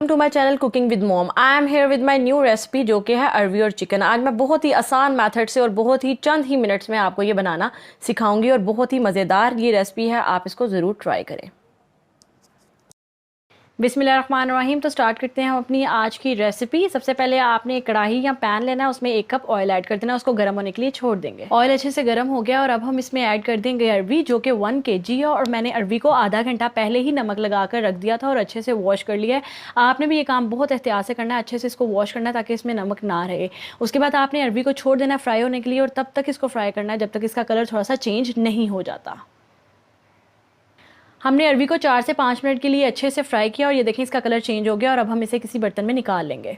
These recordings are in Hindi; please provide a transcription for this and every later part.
To my channel cooking with mom. I am here with my new recipe जो कि है अरवी और चिकन। आज मैं बहुत ही आसान मेथड से और बहुत ही चंद ही मिनट्स में आपको ये बनाना सिखाऊंगी और बहुत ही मज़ेदार ये रेसिपी है, आप इसको ज़रूर ट्राई करें। बिस्मिल्लाहिर्रहमानिर्रहीम। तो स्टार्ट करते हैं हम अपनी आज की रेसिपी। सबसे पहले आपने एक कढ़ाई या पैन लेना है, उसमें 1 कप ऑयल ऐड कर देना, उसको गर्म होने के लिए छोड़ देंगे। ऑयल अच्छे से गर्म हो गया और अब हम इसमें ऐड कर देंगे अरवी जो कि 1 kg है और मैंने अरवी को आधा घंटा पहले ही नमक लगा कर रख दिया था और अच्छे से वॉश कर लिया है। आपने भी ये काम बहुत एहतियात से करना है, अच्छे से इसको वॉश करना है ताकि इसमें नमक ना रहे। उसके बाद आपने अरवी को छोड़ देना फ्राई होने के लिए और तब तक इसको फ्राई करना है जब तक इसका कलर थोड़ा सा चेंज नहीं हो जाता। हमने अरवी को 4 से 5 मिनट के लिए अच्छे से फ्राई किया और ये देखें इसका कलर चेंज हो गया और अब हम इसे किसी बर्तन में निकाल लेंगे।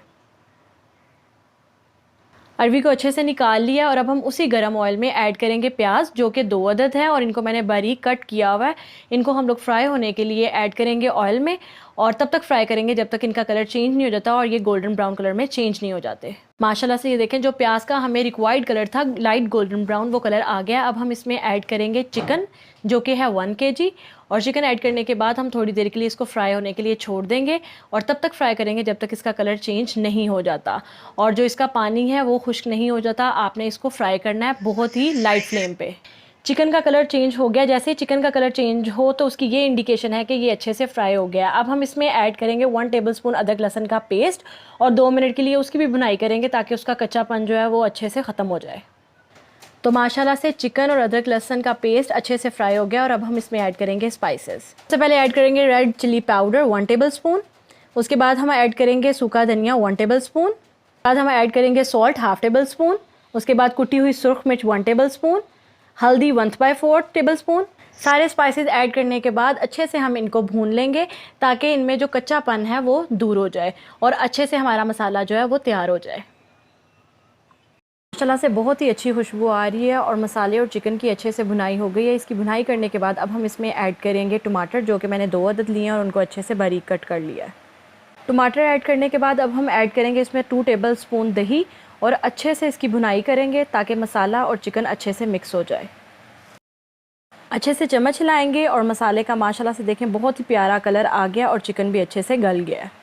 अरवी को अच्छे से निकाल लिया और अब हम उसी गर्म ऑयल में ऐड करेंगे प्याज जो कि 2 अदद है और इनको मैंने बारीक कट किया हुआ है। इनको हम लोग फ्राई होने के लिए ऐड करेंगे ऑयल में और तब तक फ्राई करेंगे जब तक इनका कलर चेंज नहीं हो जाता और ये गोल्डन ब्राउन कलर में चेंज नहीं हो जाते। माशाल्लाह से ये देखें जो प्याज का हमें रिक्वायर्ड कलर था लाइट गोल्डन ब्राउन, वो कलर आ गया। अब हम इसमें ऐड करेंगे चिकन जो कि है 1 kg और चिकन ऐड करने के बाद हम थोड़ी देर के लिए इसको फ्राई होने के लिए छोड़ देंगे और तब तक फ्राई करेंगे जब तक इसका कलर चेंज नहीं हो जाता और जो इसका पानी है वो खुश्क नहीं हो जाता। आपने इसको फ्राई करना है बहुत ही लाइट फ्लेम पे। चिकन का कलर चेंज हो गया, जैसे ही चिकन का कलर चेंज हो तो उसकी ये इंडिकेशन है कि ये अच्छे से फ्राई हो गया। अब हम इसमें ऐड करेंगे 1 टेबलस्पून अदरक लहसुन का पेस्ट और 2 मिनट के लिए उसकी भी भुनाई करेंगे ताकि उसका कच्चापन जो है वो अच्छे से ख़त्म हो जाए। तो माशाल्लाह से चिकन और अदरक लहसुन का पेस्ट अच्छे से फ्राई हो गया और अब हम इसमें ऐड करेंगे स्पाइसेस। सबसे पहले ऐड करेंगे रेड चिली पाउडर 1 टेबलस्पून। उसके बाद हम ऐड करेंगे सूखा धनिया 1 टेबलस्पून। बाद हम ऐड करेंगे सॉल्ट 1/2 टेबलस्पून। उसके बाद कुटी हुई सुर्ख मिर्च 1 टेबलस्पून, हल्दी 1/4 टेबलस्पून। सारे स्पाइसेस ऐड करने के बाद अच्छे से हम इनको भून लेंगे ताकि इनमें जो कच्चापन है वो दूर हो जाए और अच्छे से हमारा मसाला जो है वो तैयार हो जाए। माशाल्लाह से बहुत ही अच्छी खुशबू आ रही है और मसाले और चिकन की अच्छे से भुनाई हो गई है। इसकी भुनाई करने के बाद अब हम इसमें ऐड करेंगे टमाटर जो कि मैंने 2 अदद लिए हैं और उनको अच्छे से बारीक कट कर लिया है। टमाटर ऐड करने के बाद अब हम ऐड करेंगे इसमें 2 टेबलस्पून दही और अच्छे से इसकी भुनाई करेंगे ताकि मसाला और चिकन अच्छे से मिक्स हो जाए। अच्छे से चम्मच हिलाएंगे और मसाले का माशाल्लाह से देखें बहुत ही प्यारा कलर आ गया और चिकन भी अच्छे से गल गया है।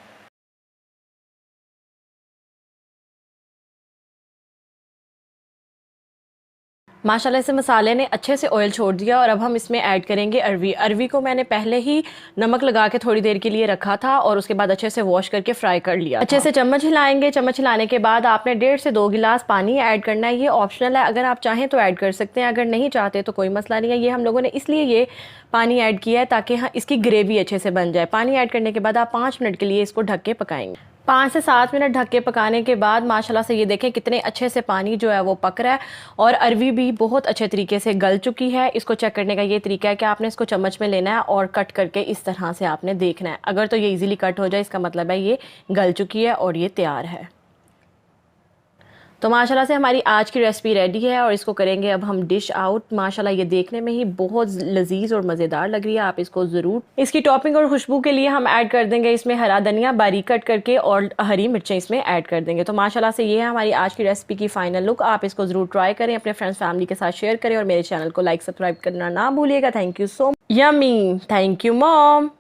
माशाल्लाह से मसाले ने अच्छे से ऑयल छोड़ दिया और अब हम इसमें ऐड करेंगे अरवी। अरवी को मैंने पहले ही नमक लगा के थोड़ी देर के लिए रखा था और उसके बाद अच्छे से वॉश करके फ्राई कर लिया। अच्छे से चम्मच हिलाएंगे। चम्मच हिलाने के बाद आपने 1.5 से 2 गिलास पानी ऐड करना है। ये ऑप्शनल है, अगर आप चाहें तो ऐड कर सकते हैं, अगर नहीं चाहते तो कोई मसला नहीं है। ये हम लोगों ने इसलिए ये पानी ऐड किया है ताकि इसकी ग्रेवी अच्छे से बन जाए। पानी ऐड करने के बाद आप 5 मिनट के लिए इसको ढक के पकाएंगे। 5 से 7 मिनट ढक के पकाने के बाद माशाल्लाह से ये देखें कितने अच्छे से पानी जो है वो पक रहा है और अरवी भी बहुत अच्छे तरीके से गल चुकी है। इसको चेक करने का ये तरीका है कि आपने इसको चम्मच में लेना है और कट करके इस तरह से आपने देखना है। अगर तो ये इजीली कट हो जाए इसका मतलब है ये गल चुकी है और ये तैयार है। तो माशाल्लाह से हमारी आज की रेसिपी रेडी है और इसको करेंगे अब हम डिश आउट। माशाल्लाह ये देखने में ही बहुत लजीज और मज़ेदार लग रही है, आप इसको ज़रूर। इसकी टॉपिंग और खुशबू के लिए हम ऐड कर देंगे इसमें हरा धनिया बारीक कट करके और हरी मिर्चें इसमें ऐड कर देंगे। तो माशाल्लाह से ये है हमारी आज की रेसिपी की फाइनल लुक। आप इसको ज़रूर ट्राई करें, अपने फ्रेंड्स फैमिली के साथ शेयर करें और मेरे चैनल को लाइक सब्सक्राइब करना ना भूलिएगा। Thank you so much. Yummy. Thank you mom.